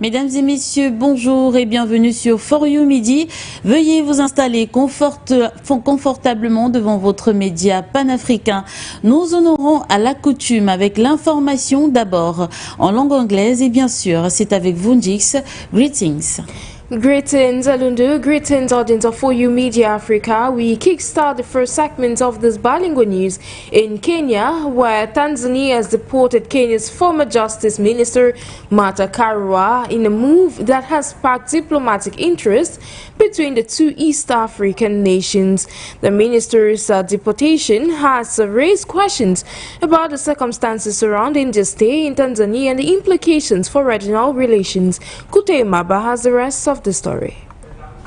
Mesdames et messieurs, bonjour et bienvenue sur You Midi. Veuillez vous installer confortablement devant votre média panafricain. Nous honorons à la coutume avec l'information d'abord en langue anglaise et bien sûr, c'est avec Vundix. Greetings. Greetings, Alundu. Greetings, audience of You Midi Africa. We kickstart the first segment of this bilingual news in Kenya, where Tanzania has deported Kenya's former Justice Minister, Martha Karua, in a move that has sparked diplomatic interest between the two East African nations. The minister's deportation has raised questions about the circumstances surrounding their stay in Tanzania and the implications for regional relations. Kute Maba has the rest of the story.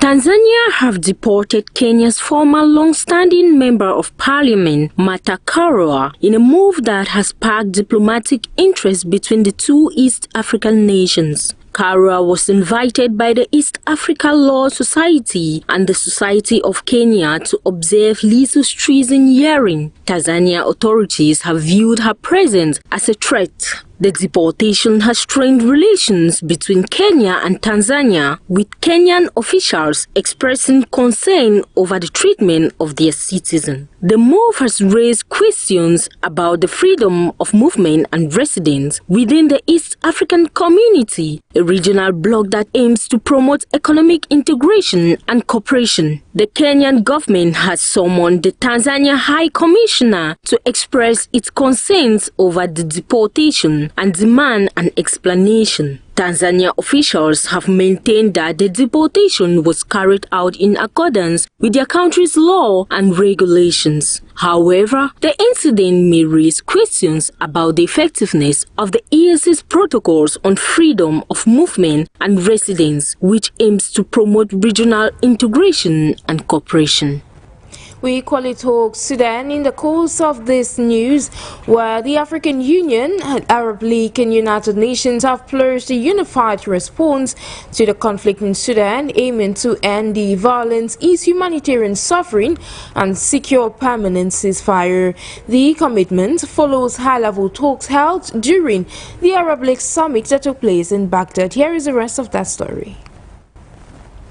Tanzania have deported Kenya's former long-standing member of parliament, Martha Karua, in a move that has sparked diplomatic interest between the two East African nations. Karua was invited by the East Africa Law Society and the Society of Kenya to observe Lissu's treason hearing. Tanzania authorities have viewed her presence as a threat. The deportation has strained relations between Kenya and Tanzania, with Kenyan officials expressing concern over the treatment of their citizens. The move has raised questions about the freedom of movement and residence within the East African Community, a regional bloc that aims to promote economic integration and cooperation. The Kenyan government has summoned the Tanzania High Commissioner to express its concerns over the deportation and demand an explanation. Tanzania officials have maintained that the deportation was carried out in accordance with their country's law and regulations. However, the incident may raise questions about the effectiveness of the EAC's protocols on freedom of movement and residence, which aims to promote regional integration and cooperation. We equally talk Sudan in the course of this news, where the African Union, Arab League and United Nations have pledged a unified response to the conflict in Sudan, aiming to end the violence, ease humanitarian suffering and secure permanent ceasefire. The commitment follows high-level talks held during the Arab League summit that took place in Baghdad. Here is the rest of that story.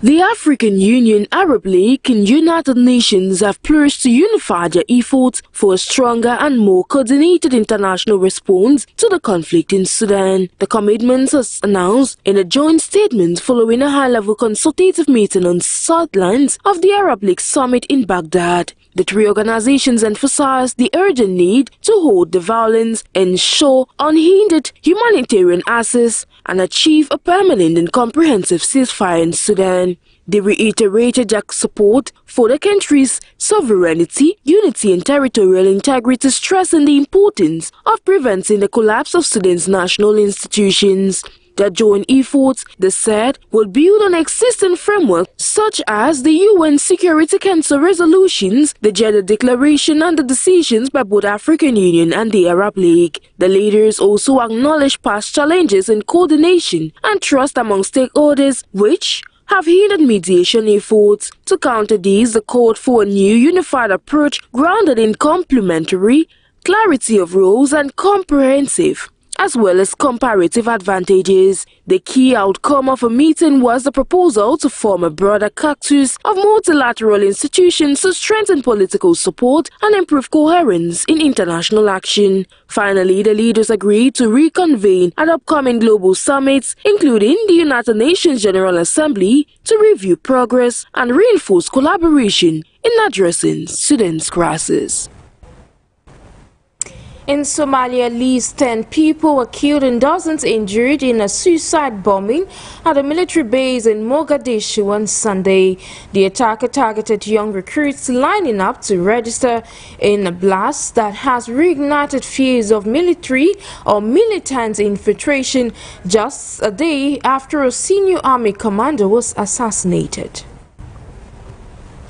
The African Union, Arab League and United Nations have pledged to unify their efforts for a stronger and more coordinated international response to the conflict in Sudan. The commitment was announced in a joint statement following a high-level consultative meeting on sidelines of the Arab League summit in Baghdad. The three organizations emphasized the urgent need to halt the violence, ensure unhindered humanitarian access, and achieve a permanent and comprehensive ceasefire in Sudan. They reiterated their support for the country's sovereignty, unity and territorial integrity, stressing the importance of preventing the collapse of Sudan's national institutions. Their joint efforts, they said, will build on existing frameworks such as the UN Security Council resolutions, the Jeddah Declaration and the decisions by both African Union and the Arab League. The leaders also acknowledged past challenges in coordination and trust among stakeholders, which have hindered mediation efforts. To counter these, the called for a new unified approach grounded in complementary clarity of roles and comprehensive as well as comparative advantages. The key outcome of a meeting was the proposal to form a broader caucus of multilateral institutions to strengthen political support and improve coherence in international action. Finally, the leaders agreed to reconvene at upcoming global summits, including the United Nations General Assembly, to review progress and reinforce collaboration in addressing Sudan's crisis. In Somalia, at least 10 people were killed and dozens injured in a suicide bombing at a military base in Mogadishu on Sunday. The attacker targeted young recruits lining up to register in a blast that has reignited fears of military or militant infiltration just a day after a senior army commander was assassinated.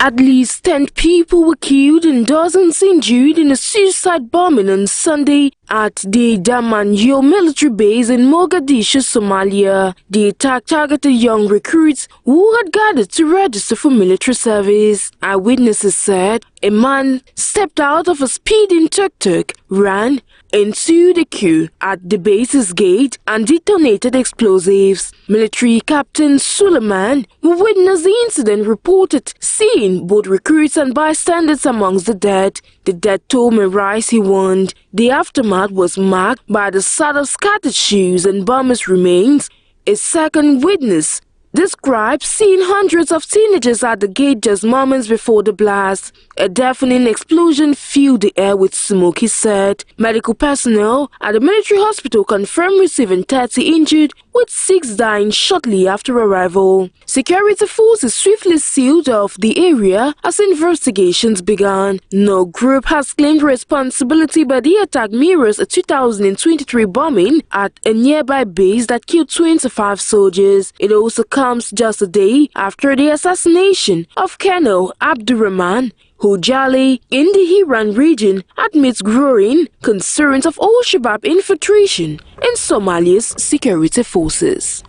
At least 10 people were killed and dozens injured in a suicide bombing on Sunday at the Damanyo military base in Mogadishu, Somalia. The attack targeted young recruits who had gathered to register for military service. Eyewitnesses said a man stepped out of a speeding tuk-tuk, ran into the queue at the base's gate and detonated explosives. Military Captain Suleiman, who witnessed the incident, reported seeing both recruits and bystanders amongst the dead. The death toll may rise, he warned. The aftermath was marked by the sight of scattered shoes and bombers' remains. A second witness described seeing hundreds of teenagers at the gate just moments before the blast. A deafening explosion filled the air with smoke, he said. Medical personnel at the military hospital confirmed receiving 30 injured, with 6 dying shortly after arrival. Security forces swiftly sealed off the area as investigations began. No group has claimed responsibility, but the attack mirrors a 2023 bombing at a nearby base that killed 25 soldiers. It also comes just a day after the assassination of Colonel Abdurrahman Hojali in the Hiran region amidst growing concerns of Al-Shabaab infiltration in Somalia's security forces.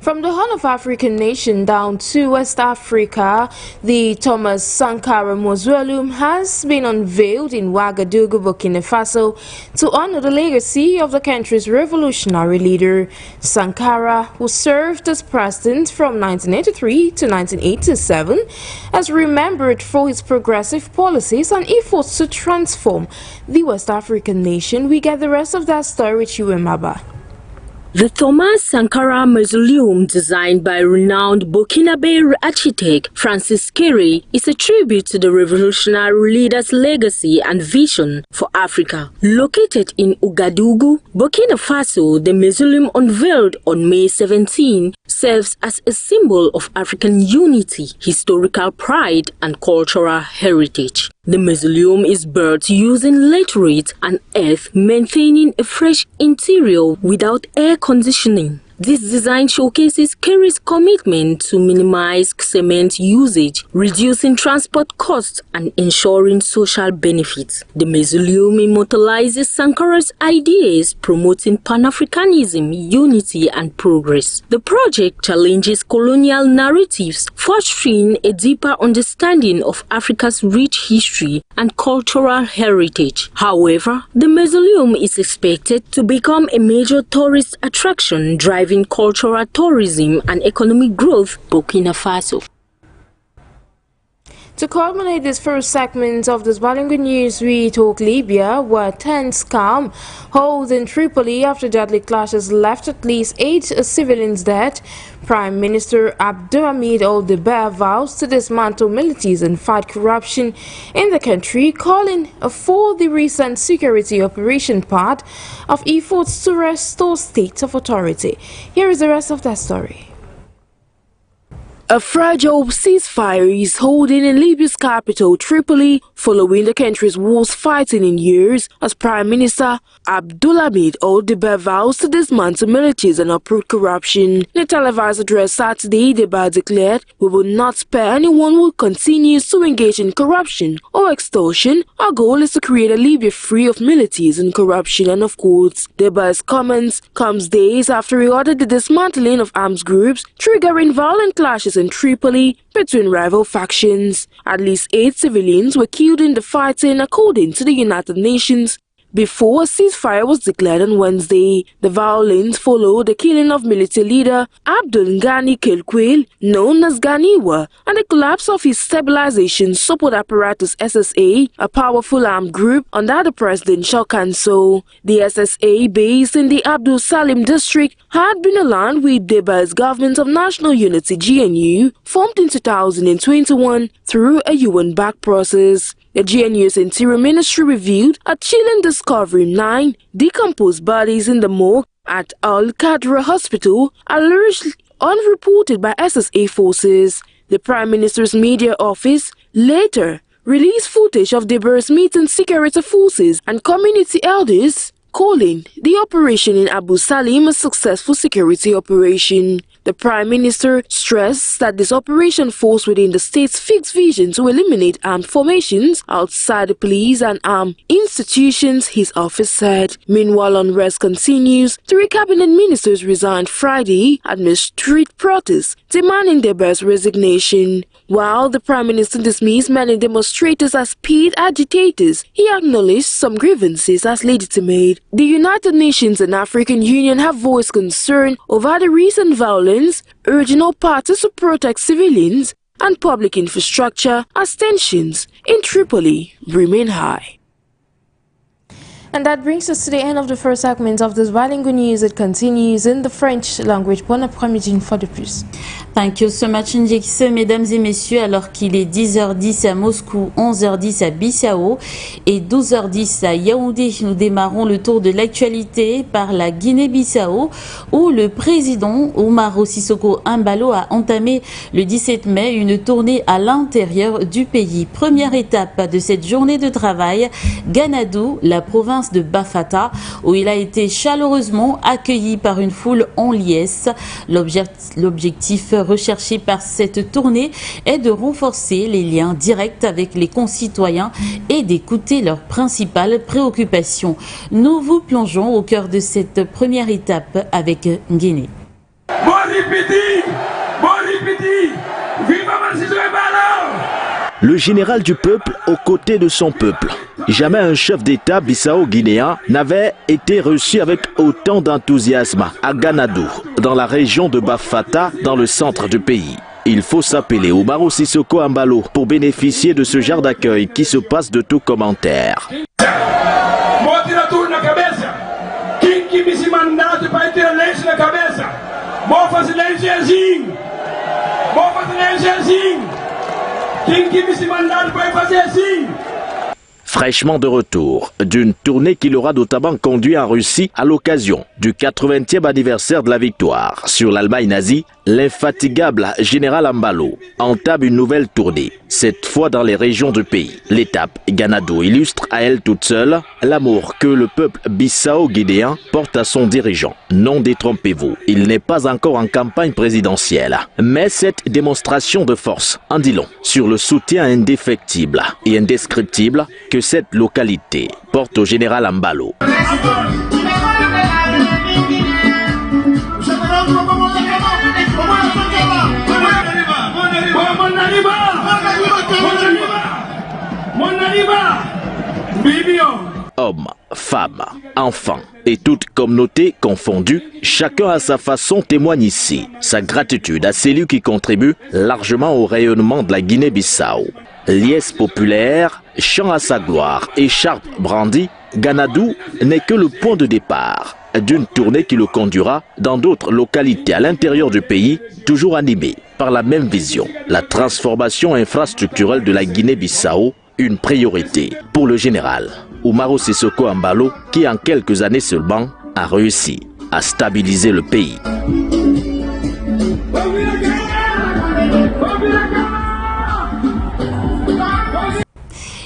From the Horn of African nation down to West Africa, the Thomas Sankara Mausoleum has been unveiled in Ouagadougou, Burkina Faso, to honor the legacy of the country's revolutionary leader. Sankara, who served as president from 1983 to 1987, is remembered for his progressive policies and efforts to transform the West African nation. We get the rest of that story with You Midi. The Thomas Sankara Mausoleum, designed by renowned Burkinabe architect Francis Kéré, is a tribute to the revolutionary leader's legacy and vision for Africa. Located in Ouagadougou, Burkina Faso, the mausoleum, unveiled on May 17, serves as a symbol of African unity, historical pride, and cultural heritage. The mausoleum is built using laterite and earth, maintaining a fresh interior without air conditioning. This design showcases Kéré's commitment to minimize cement usage, reducing transport costs, and ensuring social benefits. The mausoleum immortalizes Sankara's ideas, promoting Pan-Africanism, unity, and progress. The project challenges colonial narratives, fostering a deeper understanding of Africa's rich history and cultural heritage. However, the mausoleum is expected to become a major tourist attraction, driving cultural tourism and economic growth in Burkina Faso. To culminate this first segment of this bilingual news, we talk Libya, where tense calm holds in Tripoli after deadly clashes left at least 8 civilians dead. Prime Minister Abdulhamid Al-Dabbagh vows to dismantle militias and fight corruption in the country, calling for the recent security operation part of efforts to restore state of authority. Here is the rest of that story. A fragile ceasefire is holding in Libya's capital, Tripoli, following the country's worst fighting in years, as Prime Minister Abdulhamid Al-Dabbagh vows to dismantle militias and uproot corruption. In a televised address Saturday, Dabbagh declared, "We will not spare anyone who continues to engage in corruption or extortion. Our goal is to create a Libya free of militias and corruption," and of course. Dabbagh's comments comes days after he ordered the dismantling of arms groups, triggering violent clashes in Tripoli between rival factions. At least 8 civilians were killed in the fighting, according to the United Nations, before a ceasefire was declared on Wednesday. The violence followed the killing of military leader Abdul Ghani Kelquel, known as Ganiwa, and the collapse of his stabilization support apparatus SSA, a powerful armed group under the presidential council. The SSA, based in the Abdul Salim district, had been aligned with Dabbag's Government of National Unity (GNU), formed in 2021 through a UN-backed process. The GNU's Interior Ministry revealed a chilling discovery: 9 decomposed bodies in the morgue at Al-Qadra Hospital, allegedly unreported by SSA forces. The Prime Minister's media office later released footage of Dabbag's meeting security forces and community elders, calling the operation in Abu Salim a successful security operation. The Prime Minister stressed that this operation falls within the state's fixed vision to eliminate armed formations outside the police and armed institutions, his office said. Meanwhile, unrest continues. 3 cabinet ministers resigned Friday amid street protests demanding their best resignation. While the Prime Minister dismissed many demonstrators as paid agitators, he acknowledged some grievances as legitimate. The United Nations and African Union have voiced concern over the recent violence, urging all parties to protect civilians and public infrastructure as tensions in Tripoli remain high. And that brings us to the end of the first segment of this bilingual news. It continues in the French language. Bon après-midi une fois de plus. Thank you so much, Njekise. Mesdames et messieurs, alors qu'il est 10h10 à Moscou, 11h10 à Bissau et 12h10 à Yaoundé, nous démarrons le tour de l'actualité par la Guinée-Bissau, où le président Umaro Sissoco Embalo a entamé le 17 mai une tournée à l'intérieur du pays. Première étape de cette journée de travail, Ganadou, la province de Bafata, où il a été chaleureusement accueilli par une foule en liesse. L'objectif recherché par cette tournée est de renforcer les liens directs avec les concitoyens et d'écouter leurs principales préoccupations. Nous vous plongeons au cœur de cette première étape avec Guinée. Le général du peuple aux côtés de son peuple. Jamais un chef d'État bissau-guinéen n'avait été reçu avec autant d'enthousiasme à Ganadou, dans la région de Bafata, dans le centre du pays. Il faut s'appeler Umaro Sissoco Embalo pour bénéficier de ce genre d'accueil qui se passe de tout commentaire. Fraîchement de retour d'une tournée qui l'aura notamment conduit en Russie à l'occasion du 80e anniversaire de la victoire sur l'Allemagne nazie, l'infatigable général Embalo entame une nouvelle tournée, cette fois dans les régions du pays. L'étape Ganadou illustre à elle toute seule l'amour que le peuple bissau-guinéen porte à son dirigeant. Non, détrompez-vous, il n'est pas encore en campagne présidentielle. Mais cette démonstration de force en dit long sur le soutien indéfectible et indescriptible que cette localité porte au général Embalo. Hommes, femmes, enfants et toute communauté confondue, chacun à sa façon témoigne ici sa gratitude à celui qui contribue largement au rayonnement de la Guinée-Bissau. Liesse populaire, chant à sa gloire, écharpe brandie, Ganadou n'est que le point de départ d'une tournée qui le conduira dans d'autres localités à l'intérieur du pays, toujours animée par la même vision, la transformation infrastructurelle de la Guinée-Bissau, une priorité pour le général Umaro Sissoco Embalo qui en quelques années seulement a réussi à stabiliser le pays.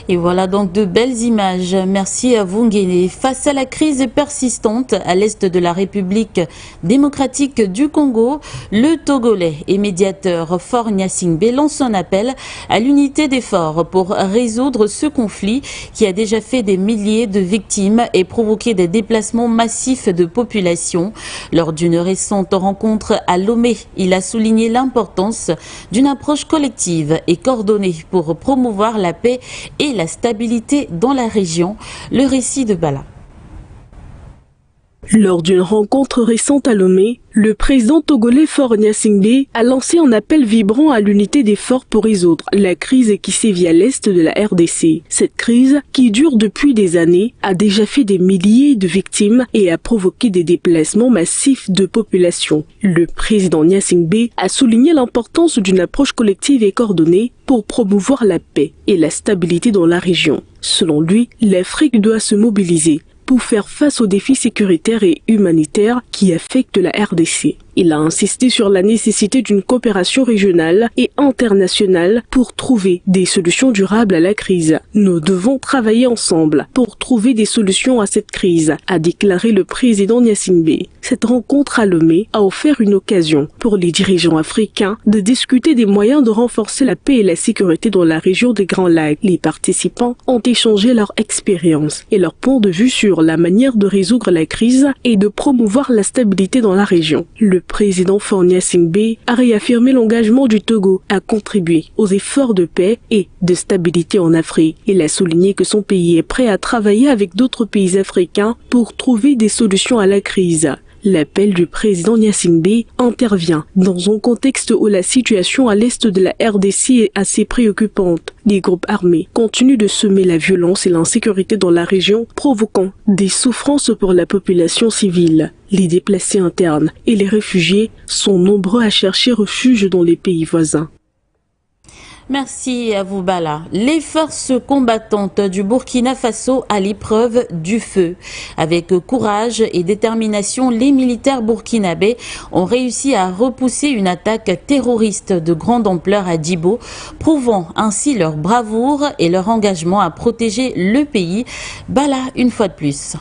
Et voilà donc de belles images. Merci à vous, Nguéné. Face à la crise persistante à l'est de la République démocratique du Congo, le Togolais et médiateur Faure Gnassingbé lance un appel à l'unité d'efforts pour résoudre ce conflit qui a déjà fait des milliers de victimes et provoqué des déplacements massifs de population. Lors d'une récente rencontre à Lomé, il a souligné l'importance d'une approche collective et coordonnée pour promouvoir la paix et la stabilité dans la région. Le récit de Bala. Lors d'une rencontre récente à Lomé, le président togolais Faure Gnassingbé a lancé un appel vibrant à l'unité d'efforts pour résoudre la crise qui sévit à l'est de la RDC. Cette crise, qui dure depuis des années, a déjà fait des milliers de victimes et a provoqué des déplacements massifs de population. Le président Gnassingbé a souligné l'importance d'une approche collective et coordonnée pour promouvoir la paix et la stabilité dans la région. Selon lui, l'Afrique doit se mobiliser pour faire face aux défis sécuritaires et humanitaires qui affectent la RDC. Il a insisté sur la nécessité d'une coopération régionale et internationale pour trouver des solutions durables à la crise. Nous devons travailler ensemble pour trouver des solutions à cette crise, a déclaré le président Gnassingbé. Cette rencontre à Lomé a offert une occasion pour les dirigeants africains de discuter des moyens de renforcer la paix et la sécurité dans la région des Grands Lacs. Les participants ont échangé leur expérience et leur point de vue sur la manière de résoudre la crise et de promouvoir la stabilité dans la région. Le président Faure Gnassingbé a réaffirmé l'engagement du Togo à contribuer aux efforts de paix et de stabilité en Afrique. Il a souligné que son pays est prêt à travailler avec d'autres pays africains pour trouver des solutions à la crise. L'appel du président Gnassingbé intervient dans un contexte où la situation à l'est de la RDC est assez préoccupante. Les groupes armés continuent de semer la violence et l'insécurité dans la région, provoquant des souffrances pour la population civile. Les déplacés internes et les réfugiés sont nombreux à chercher refuge dans les pays voisins. Merci à vous, Bala. Les forces combattantes du Burkina Faso à l'épreuve du feu. Avec courage et détermination, les militaires burkinabés ont réussi à repousser une attaque terroriste de grande ampleur à Djibo, prouvant ainsi leur bravoure et leur engagement à protéger le pays. Bala, une fois de plus.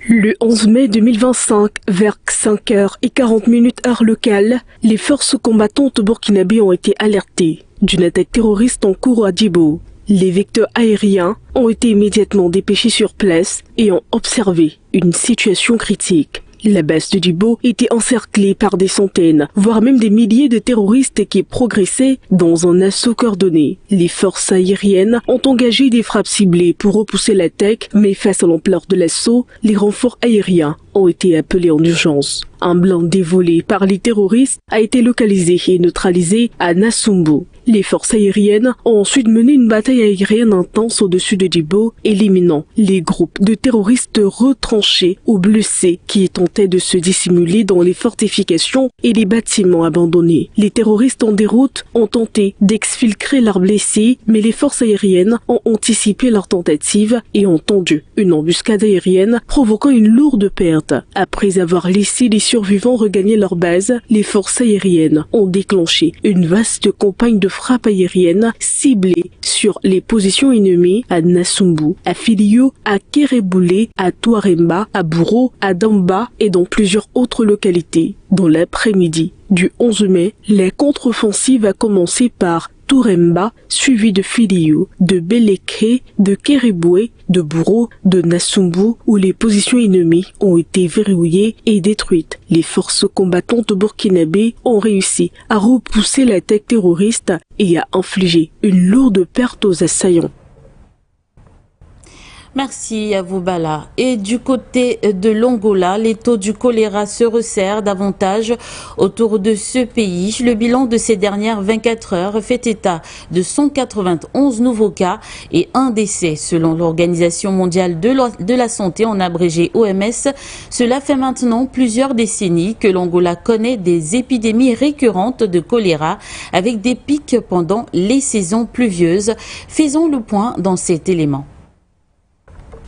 Le 11 mai 2025, vers 5h40 heure locale, les forces combattantes burkinabées ont été alertées d'une attaque terroriste en cours à Djibo. Les vecteurs aériens ont été immédiatement dépêchés sur place et ont observé une situation critique. La base de Djibo était encerclée par des centaines, voire même des milliers de terroristes qui progressaient dans un assaut coordonné. Les forces aériennes ont engagé des frappes ciblées pour repousser l'attaque, mais face à l'ampleur de l'assaut, les renforts aériens ont été appelés en urgence. Un blindé volé par les terroristes a été localisé et neutralisé à Nassumbu. Les forces aériennes ont ensuite mené une bataille aérienne intense au-dessus de Djibo, éliminant les groupes de terroristes retranchés ou blessés qui tentaient de se dissimuler dans les fortifications et les bâtiments abandonnés. Les terroristes en déroute ont tenté d'exfiltrer leurs blessés, mais les forces aériennes ont anticipé leur tentative et ont tendu une embuscade aérienne, provoquant une lourde perte. Après avoir laissé les survivants regagner leur base, les forces aériennes ont déclenché une vaste campagne de frappes aériennes ciblées sur les positions ennemies à Nassumbu, à Filio, à Kéréboulé, à Touaremba, à Bouro, à Damba et dans plusieurs autres localités. Dans l'après-midi du 11 mai, la contre-offensive a commencé par Touremba, suivi de Filio, de Belekhe, de Kéréboulé, de Bouro, de Nassumbu, où les positions ennemies ont été verrouillées et détruites. Les forces combattantes burkinabées ont réussi à repousser l'attaque terroriste et à infliger une lourde perte aux assaillants. Merci à vous, Bala. Et du côté de l'Angola, les taux du choléra se resserrent davantage autour de ce pays. Le bilan de ces dernières 24 heures fait état de 191 nouveaux cas et un décès selon l'Organisation mondiale de la santé, en abrégé OMS. Cela fait maintenant plusieurs décennies que l'Angola connaît des épidémies récurrentes de choléra avec des pics pendant les saisons pluvieuses. Faisons le point dans cet élément.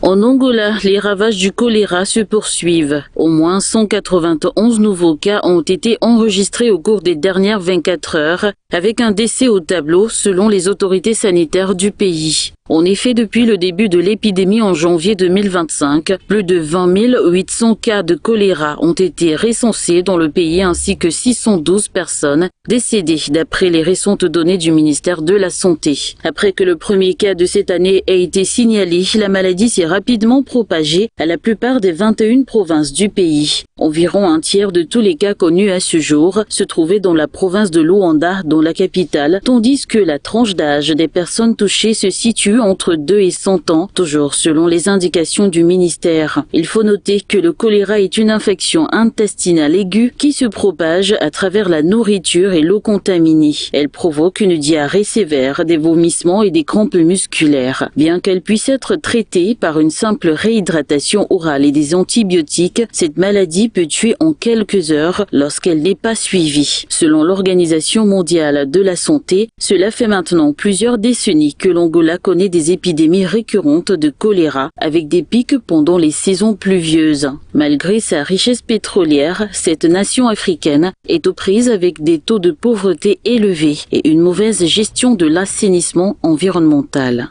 En Angola, les ravages du choléra se poursuivent. Au moins 191 nouveaux cas ont été enregistrés au cours des dernières 24 heures, avec un décès au tableau selon les autorités sanitaires du pays. En effet, depuis le début de l'épidémie en janvier 2025, plus de 20 800 cas de choléra ont été recensés dans le pays ainsi que 612 personnes décédées d'après les récentes données du ministère de la Santé. Après que le premier cas de cette année ait été signalé, la maladie s'est rapidement propagée à la plupart des 21 provinces du pays. Environ un tiers de tous les cas connus à ce jour se trouvaient dans la province de Luanda, dans la capitale, tandis que la tranche d'âge des personnes touchées se situe entre 2 et 100 ans, toujours selon les indications du ministère. Il faut noter que le choléra est une infection intestinale aiguë qui se propage à travers la nourriture et l'eau contaminée. Elle provoque une diarrhée sévère, des vomissements et des crampes musculaires. Bien qu'elle puisse être traitée par une simple réhydratation orale et des antibiotiques, cette maladie peut tuer en quelques heures lorsqu'elle n'est pas suivie. Selon l'Organisation mondiale mondiale de la santé, cela fait maintenant plusieurs décennies que l'Angola connaît des épidémies récurrentes de choléra avec des pics pendant les saisons pluvieuses. Malgré sa richesse pétrolière, cette nation africaine est aux prises avec des taux de pauvreté élevés et une mauvaise gestion de l'assainissement environnemental.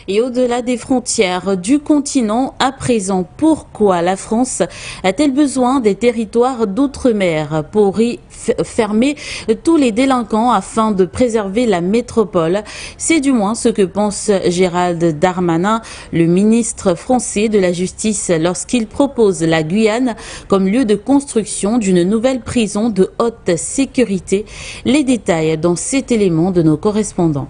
Et au-delà des frontières du continent, à présent, pourquoi la France a-t-elle besoin des territoires d'outre-mer pour y fermer tous les délinquants afin de préserver la métropole? C'est du moins ce que pense Gérald Darmanin, le ministre français de la Justice, lorsqu'il propose la Guyane comme lieu de construction d'une nouvelle prison de haute sécurité. Les détails dans cet élément de nos correspondants.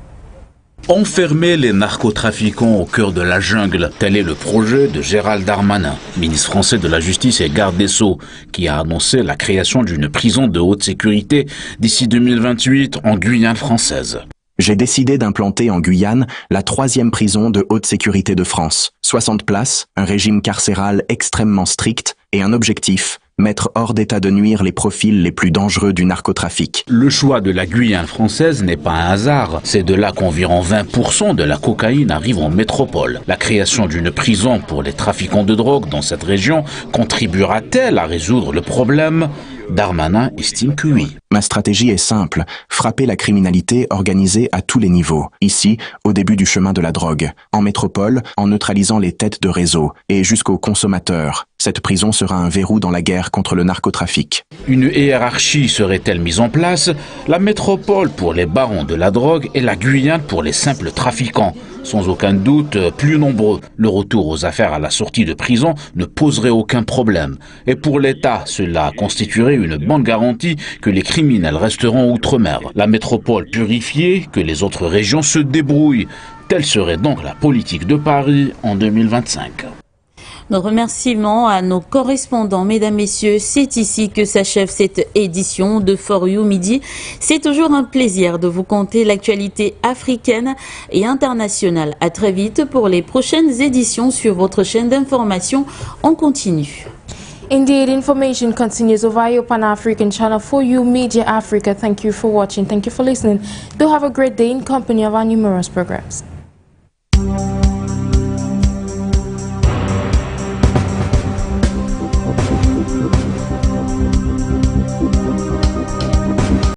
Enfermer les narcotrafiquants au cœur de la jungle, tel est le projet de Gérald Darmanin, ministre français de la Justice et garde des Sceaux, qui a annoncé la création d'une prison de haute sécurité d'ici 2028 en Guyane française. J'ai décidé d'implanter en Guyane la 3e prison de haute sécurité de France. 60 places, un régime carcéral extrêmement strict et un objectif, mettre hors d'état de nuire les profils les plus dangereux du narcotrafic. Le choix de la Guyane française n'est pas un hasard. C'est de là qu'environ 20% de la cocaïne arrive en métropole. La création d'une prison pour les trafiquants de drogue dans cette région contribuera-t-elle à résoudre le problème ? Darmanin estime que oui. Ma stratégie est simple, frapper la criminalité organisée à tous les niveaux. Ici, au début du chemin de la drogue. En métropole, en neutralisant les têtes de réseau. Et jusqu'aux consommateurs. Cette prison sera un verrou dans la guerre contre le narcotrafic. Une hiérarchie serait-elle mise en place? La métropole pour les barons de la drogue et la Guyane pour les simples trafiquants. Sans aucun doute plus nombreux. Le retour aux affaires à la sortie de prison ne poserait aucun problème. Et pour l'État, cela constituerait une bonne garantie que les criminels resteront outre-mer. La métropole purifiée, que les autres régions se débrouillent. Telle serait donc la politique de Paris en 2025. Nos remerciements à nos correspondants. Mesdames, Messieurs, c'est ici que s'achève cette édition de For You Midi. C'est toujours un plaisir de vous conter l'actualité africaine et internationale. À très vite pour les prochaines éditions sur votre chaîne d'information en continu. Indeed, information continues over your Pan-African channel For You Media Africa. Thank you for watching. Thank you for listening. Do have a great day in company of our numerous programs.